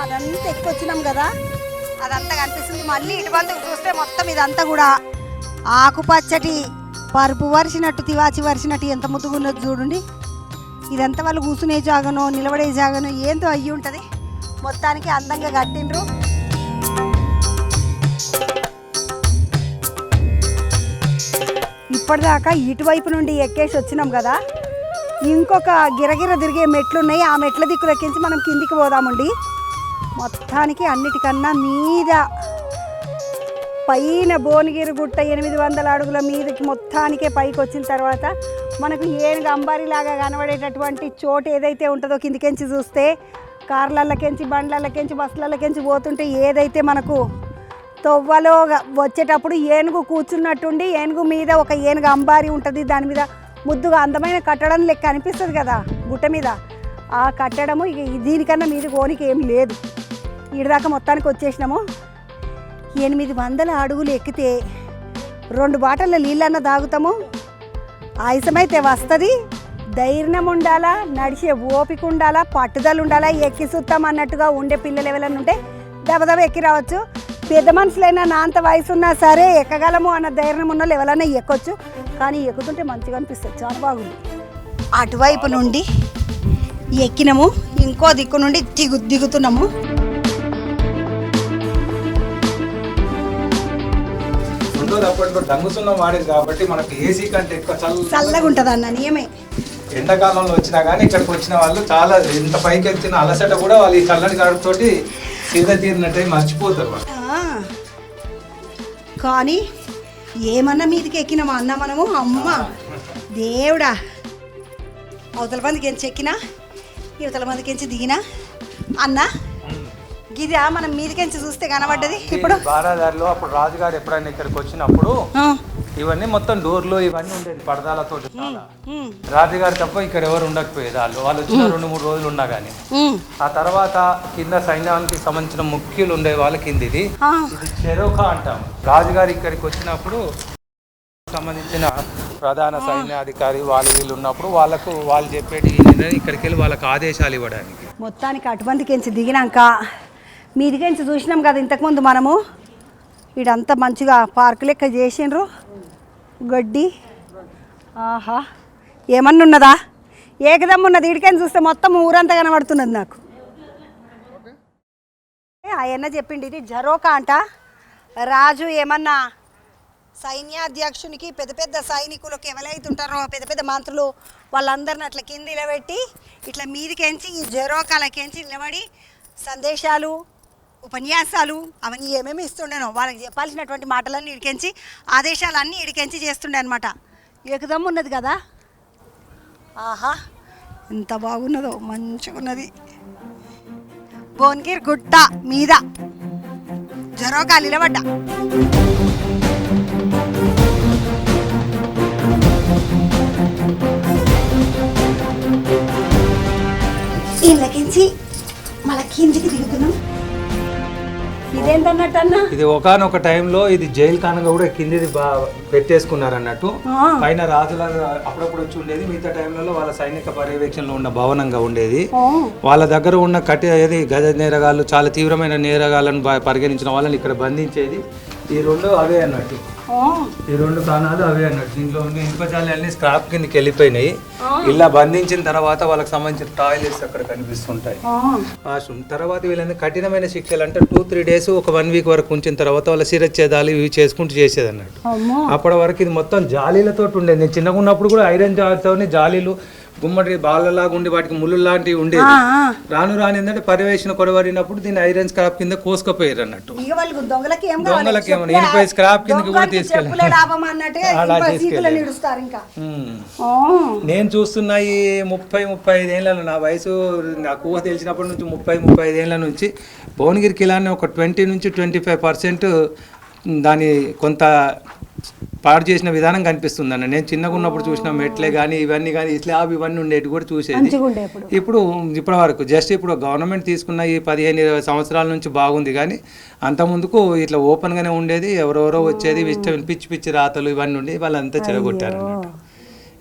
అదంతా ఎక్కొచ్చినాం కదా, అదంతా కనిపిస్తుంది. మళ్ళీ ఇటువంతుకు చూస్తే మొత్తం ఇదంతా కూడా ఆకుపచ్చటి పరుపు వరిసినట్టు, తివాచి వరిసినట్టు ఎంత ముద్దుగున్నది చూడండి. ఇదంతా వాళ్ళు కూర్చునే జాగనో నిలబడే జాగనో ఏందో అయ్యి ఉంటుంది. మొత్తానికి అందంగా కట్టిండ్రు. ఇప్పటిదాకా ఇటువైపు నుండి ఎక్కేసి వచ్చినాం కదా, ఇంకొక గిరగిర తిరిగే మెట్లు ఉన్నాయి. ఆ మెట్ల దిక్కులు ఎక్కించి మనం కిందికి పోదామండి. మొత్తానికి అన్నిటికన్నా మీద పైన భువనగిరి గుట్ట 800 అడుగుల మీదకి మొత్తానికే పైకి వచ్చిన తర్వాత మనకు ఏనుగు అంబారీలాగా కనబడేటటువంటి చోటు ఏదైతే ఉంటుందో, కిందికెంచి చూస్తే కార్లకెంచి, బండ్లకెంచి, బస్సులకెంచి పోతుంటే ఏదైతే మనకు తొవ్వలో వచ్చేటప్పుడు ఏనుగు కూర్చున్నట్టుండి, ఏనుగు మీద ఒక ఏనుగు అంబారీ ఉంటుంది. దాని మీద ముద్దుగా అందమైన కట్టడం లెక్క అనిపిస్తుంది కదా గుట్ట మీద. ఆ కట్టడము ఇక దీనికన్నా మీద కోనికి ఏం లేదు. ఇడిదాకా మొత్తానికి వచ్చేసినాము. 800 అడుగులు ఎక్కితే 2 బాటల నీళ్ళన్న తాగుతాము. ఆయుసమైతే వస్తుంది. ధైర్యం ఉండాలా, నడిచే ఓపిక ఉండాలా, పట్టుదల ఉండాలా. ఎక్కి సుత్తాం అన్నట్టుగా ఉండే పిల్లలు ఎవరైనా ఉంటే దబదబ ఎక్కి రావచ్చు. పెద్ద మనుషులైనా నా అంత వయసు ఉన్నా సరే ఎక్కగలము అన్న ధైర్యం ఉన్న ఎవరైనా ఎక్కొచ్చు. కానీ ఎక్కుతుంటే మంచిగా అనిపిస్తుంది, చాలా బాగుంది. అటువైపు నుండి ఎక్కినాము, ఇంకో దిక్కు నుండి దిగుతున్నాము. అప్పట్లో డంగుసున్న వాడేది కాబట్టి మనకి ఏసీ కంటే ఎక్కువ చల్లగా ఉంటుంది అన్న నియమే. ఎండాకాలంలో వచ్చినా కానీ ఇక్కడికి వచ్చిన వాళ్ళు చాలా ఎంత పైకి వచ్చిన అలసట కూడా వాళ్ళు ఈ చల్లని కడుపుతోటి సీద తీరినట్టు మర్చిపోతారు. కానీ ఏమన్నా మీదకి ఎక్కినామా అన్న మనము, అమ్మ దేవుడా. అవతల మందికి ఎంచి ఎక్కినా, యువతల మందికి ఎంచి దిగినా అన్న. గిదా మనం మీదకెంచి చూస్తే కనబడ్డది. ఇప్పుడు బారాదారిలో అప్పుడు రాజుగారు ఎప్పుడైనా ఇక్కడికి వచ్చినప్పుడు ఇవన్నీ మొత్తం డోర్లు ఇవన్నీ ఉండేది పరదాలతో. రాజుగారు తప్ప ఇక్కడ ఎవరు ఉండకపోయేది. వాళ్ళు వచ్చిన 2-3 రోజులు ఉన్నా కానీ. ఆ తర్వాత కింద సైన్యానికి సంబంధించిన ముఖ్యులు ఉండే వాళ్ళ కింద ఇది చెరోకా అంటాం. రాజుగారు ఇక్కడికి వచ్చినప్పుడు సంబంధించిన ప్రధాన సైన్యాధికారి వీళ్ళు ఉన్నప్పుడు వాళ్ళు చెప్పేటి ఇక్కడికి వెళ్ళి వాళ్ళకి ఆదేశాలు ఇవ్వడానికి. మొత్తానికి అటువంతికెంచి దిగినాక మీదికెంచి చూసినాం కదా ఇంతకుముందు మనము. ఇడంతా మంచిగా పార్కు లెక్క చేసిండ్రు. గడ్డి ఆహా ఏమన్నా ఉన్నదా, ఏకదమ్మ ఉన్నది. ఇడికని చూస్తే మొత్తం ఊరంతా కనబడుతున్నది నాకు. ఆయన చెప్పిండి ఇది జరోకా అంట. రాజు ఏమన్నా సైన్యాధ్యక్షునికి పెద్ద పెద్ద సైనికులకు ఎవరైతే ఉంటారో పెద్ద పెద్ద మంత్రులు వాళ్ళందరిని అట్లా కింద నిలబెట్టి ఇట్లా మీదికెంచి ఈ జరోకాలకెంచి నిలబడి సందేశాలు, ఉపన్యాసాలు అవన్నీ ఏమేమి ఇస్తుండేనో వాళ్ళకి చెప్పాల్సినటువంటి మాటలన్నీ ఇడికెంచి, ఆదేశాలన్నీ ఇడికెంచి చేస్తుండే అనమాట. ఏకదమ్ము ఉన్నది కదా. ఆహా ఎంత బాగున్నదో, మంచిగా ఉన్నది. భువనగిరి గుట్ట మీద జరోకా నిలబడ్డా. ఇళ్ళకించి మళ్ళీ కిందికి దిగుతున్నాం. ఇదేంటన్నట్టు అన్న, ఇది ఒకనొక టైంలో ఇది జైలు కానంగా కూడా కిందిది పెట్టేసుకున్నారు అన్నట్టు. పైన రాజుల అప్పుడప్పుడు వచ్చి ఉండేది. మిగతా టైంలో వాళ్ళ సైనిక పర్యవేక్షణలో ఉన్న భవనంగా ఉండేది. వాళ్ళ దగ్గర ఉన్న గజ నేరగాళ్ళు, చాలా తీవ్రమైన నేరగాళ్ళను పరిగణించిన వాళ్ళని ఇక్కడ బంధించేది. ఈ 2 అవే అన్నట్టు, ఈ 2 ప్రాణాలు అవే అన్నట్టు. దీంట్లో ఉన్న ఇనుపజాలు అన్ని స్క్రాప్ కిందకి వెళ్ళిపోయినాయి. ఇలా బంధించిన తర్వాత వాళ్ళకి సంబంధించిన టాయిలెట్స్ అక్కడ కనిపిస్తుంటాయి. వాష్రూమ్ తర్వాత వీళ్ళని కఠినమైన శిక్షలు అంటే 2-3 డేస్, ఒక 1 వీక్ వరకు ఉంచిన తర్వాత వాళ్ళ శిరచ్ఛేదాలు ఇవి చేసుకుంటూ చేసేది అన్నట్టు. అప్పటి వరకు ఇది మొత్తం జాలీలతో ఉండేది. నేను చిన్నగా ఉన్నప్పుడు కూడా ఐరన్ జాలీతోనే జాలీలు గుమ్మడి బాలలాగా ఉండి వాటికి ముళ్ళు లాంటివి ఉండేది. రాను ఏంటంటే పర్యవేక్షణ కొరవడినప్పుడు దీన్ని ఐరన్ స్క్రాప్ కింద కోసుకపోయారు అన్నట్టు. దొంగలకి ఏమన్నా ఇనిపై స్క్రాప్ కిందకి కూడా తీసుకెళ్ళి నేను చూస్తున్నా ఈ 30-35 ఏళ్ళ నా వయసు, నాకు ఊహ తెలిసినప్పటి నుంచి 30-35 ఏళ్ళ నుంచి భువనగిరి కిలాన్ని ఒక 20-25% దాని కొంత పాడు చేసిన విధానం కనిపిస్తుంది అన్న. నేను చిన్నగా ఉన్నప్పుడు చూసిన మెట్లే కానీ ఇవన్నీ కానీ స్లాబ్ ఇవన్నీ ఉండేవి కూడా చూసేది. ఇప్పటి వరకు జస్ట్ ఇప్పుడు గవర్నమెంట్ తీసుకున్న ఈ 15-20 సంవత్సరాల నుంచి బాగుంది. కానీ అంతకుముందుకు ఇట్లా ఓపెన్గానే ఉండేది. ఎవరెవరో వచ్చేది, పిచ్చి రాతలు ఇవన్నీ ఉండేవి. వాళ్ళంతా చెడగొట్టారు అన్నట్టు.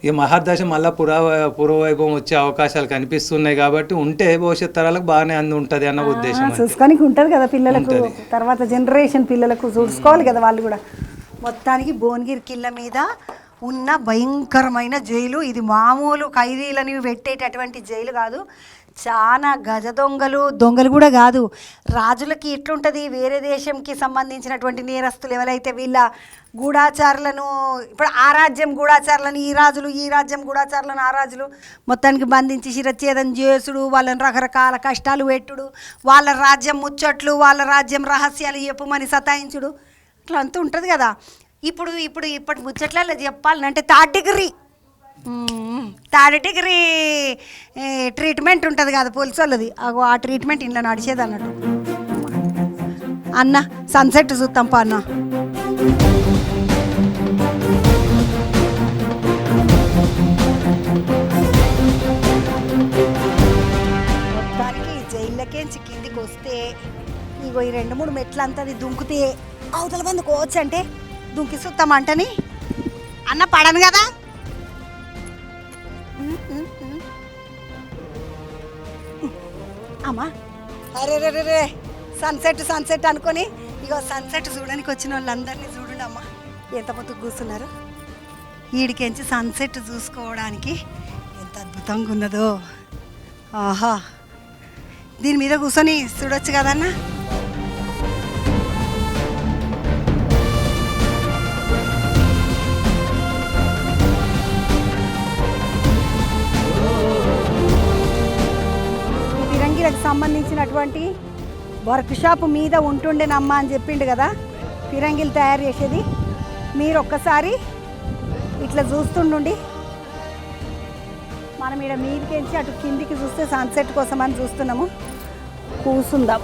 ఈ మహర్దశ మళ్ళీ పూర్వవైభవం వచ్చే అవకాశాలు కనిపిస్తున్నాయి కాబట్టి ఉంటే భవిష్యత్ తరాలకు బాగానే ఉంటుంది అన్న ఉద్దేశం. చూసుకోనికి ఉంటుంది కదా పిల్లలకు, తర్వాత జనరేషన్ పిల్లలకు చూసుకోవాలి కదా వాళ్ళు కూడా. మొత్తానికి భువనగిరి కిల్ల మీద ఉన్న భయంకరమైన జైలు ఇది. మామూలు ఖైదీలని పెట్టేటటువంటి జైలు కాదు. చాలా గజ దొంగలు కూడా కాదు. రాజులకి ఎట్లుంటుంది, వేరే దేశంకి సంబంధించినటువంటి నేరస్తులు ఎవరైతే వీళ్ళ గూఢాచారులను, ఇప్పుడు ఆ రాజ్యం గూఢాచారులను ఈ రాజులు, ఈ రాజ్యం గూఢాచారులను ఆ రాజులు మొత్తానికి బంధించి శిరచ్ఛేదం చేసుడు, వాళ్ళని రకరకాల కష్టాలు పెట్టుడు, వాళ్ళ రాజ్యం ముచ్చట్లు, వాళ్ళ రాజ్యం రహస్యాలు చెప్పమని సతాయించుడు, ఇట్లా అంతా ఉంటుంది కదా. ఇప్పటి ముచ్చట్లలో చెప్పాలంటే థర్డ్ డిగ్రీ ట్రీట్మెంట్ ఉంటుంది కదా పోలీసు వాళ్ళది. ఆ ట్రీట్మెంట్ ఇంట్లో నడిచేది అన్నట్టు. అన్న సన్సెట్ చూస్తాం పా అన్న. మొత్తానికి జైల్లోకేంచి కిందికి వస్తే ఇగో ఈ 2-3 మెట్లు అంతది దుంకుతే అవతల మంది కోవచ్చు అంటే దుంకి చూస్తామంటని అన్న పడను కదా. అమ్మా అరే సన్సెట్ అనుకొని ఇగో సన్సెట్ చూడడానికి వచ్చిన వాళ్ళందరినీ చూడండి అమ్మా ఎంత పొద్దుకు కూర్చున్నారు. ఈడికెంచి సన్సెట్ చూసుకోవడానికి ఎంత అద్భుతంగా ఉన్నదో. ఆహా, దీని మీద కూర్చొని చూడొచ్చు కదన్నా. ఫిరంగిలకు సంబంధించినటువంటి వర్క్ షాప్ మీద ఉంటుండేనమ్మా అని చెప్పిండు కదా, ఫిరంగిలు తయారు చేసేది. మీరు ఒక్కసారి ఇట్లా చూస్తుండండి. మనం ఇక్కడ మీదికెంచి అటు కిందికి చూస్తే సన్సెట్ కోసం అని చూస్తున్నాము. కూసుందాం.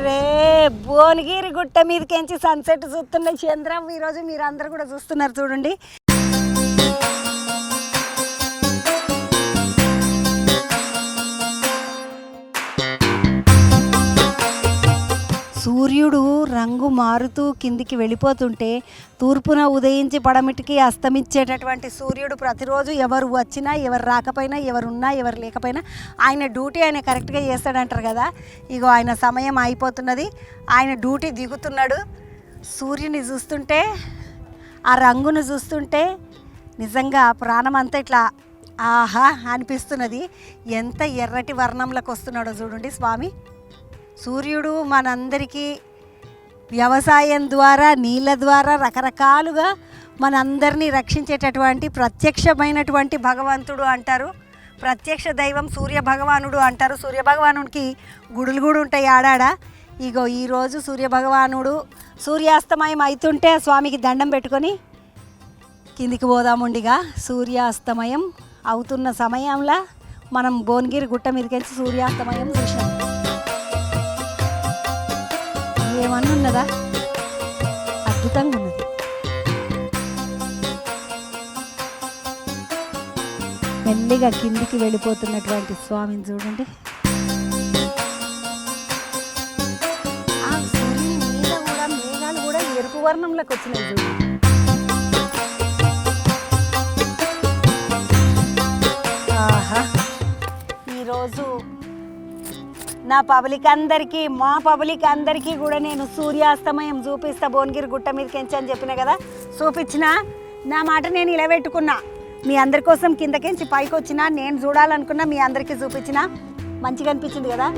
రే భువనగిరి గుట్ట మీదకెంచి సన్సెట్ చూస్తున్న చంద్రం ఈరోజు మీరు అందరు కూడా చూస్తున్నారు చూడండి. సూర్యుడు రంగు మారుతూ కిందికి వెళ్ళిపోతుంటే తూర్పున ఉదయించి పడమిటికి అస్తమించేటటువంటి సూర్యుడు ప్రతిరోజు ఎవరు వచ్చినా ఎవరు రాకపోయినా ఎవరున్నా ఎవరు లేకపోయినా ఆయన డ్యూటీ ఆయన కరెక్ట్గా చేస్తాడంటారు కదా. ఇగో ఆయన సమయం అయిపోతున్నది, ఆయన డ్యూటీ దిగుతున్నాడు. సూర్యుని చూస్తుంటే ఆ రంగును చూస్తుంటే నిజంగా ప్రాణం అంతా ఇట్లా ఆహా అనిపిస్తున్నది. ఎంత ఎర్రటి వర్ణంలోకి వస్తున్నాడో చూడండి స్వామి. సూర్యుడు మనందరికీ వ్యవసాయం ద్వారా నీళ్ళ ద్వారా రకరకాలుగా మనందరినీ రక్షించేటటువంటి ప్రత్యక్షమైనటువంటి భగవంతుడు అంటారు. ప్రత్యక్ష దైవం సూర్య భగవానుడు అంటారు. సూర్య భగవానుడికి గుడులు కూడా ఉంటాయి ఆడాడ. ఇగో ఈరోజు సూర్య భగవానుడు సూర్యాస్తమయం అవుతుంటే స్వామికి దండం పెట్టుకొని కిందికి పోదాముండిగా. సూర్యాస్తమయం అవుతున్న సమయంలో మనం భువనగిరి గుట్ట మీదకెళ్ళి సూర్యాస్తమయం చూసినాం. ఏమన్నా ఉన్నదా, అద్భుతంగా ఉన్నది. మెల్లిగా కిందికి వెళ్ళిపోతున్నటువంటి స్వామిని చూడండి. ఆ సూర్యుని మీద కూడా మేఘాలు కూడా ఎరుపు వర్ణంలోకి వచ్చినాయి చూడండి. ఆహా, ఈరోజు నా పబ్లిక్ అందరికీ, మా పబ్లిక్ అందరికీ కూడా నేను సూర్యాస్తమయం చూపిస్తా భువనగిరి గుట్ట మీదకెంచి అని చెప్పిన కదా. చూపించిన నా మాట నేను నిలబెట్టుకున్నా. మీ అందరి కోసం కిందకెంచి పైకి వచ్చిన నేను చూడాలనుకున్నా, మీ అందరికీ చూపించిన. మంచిగా అనిపించింది కదా.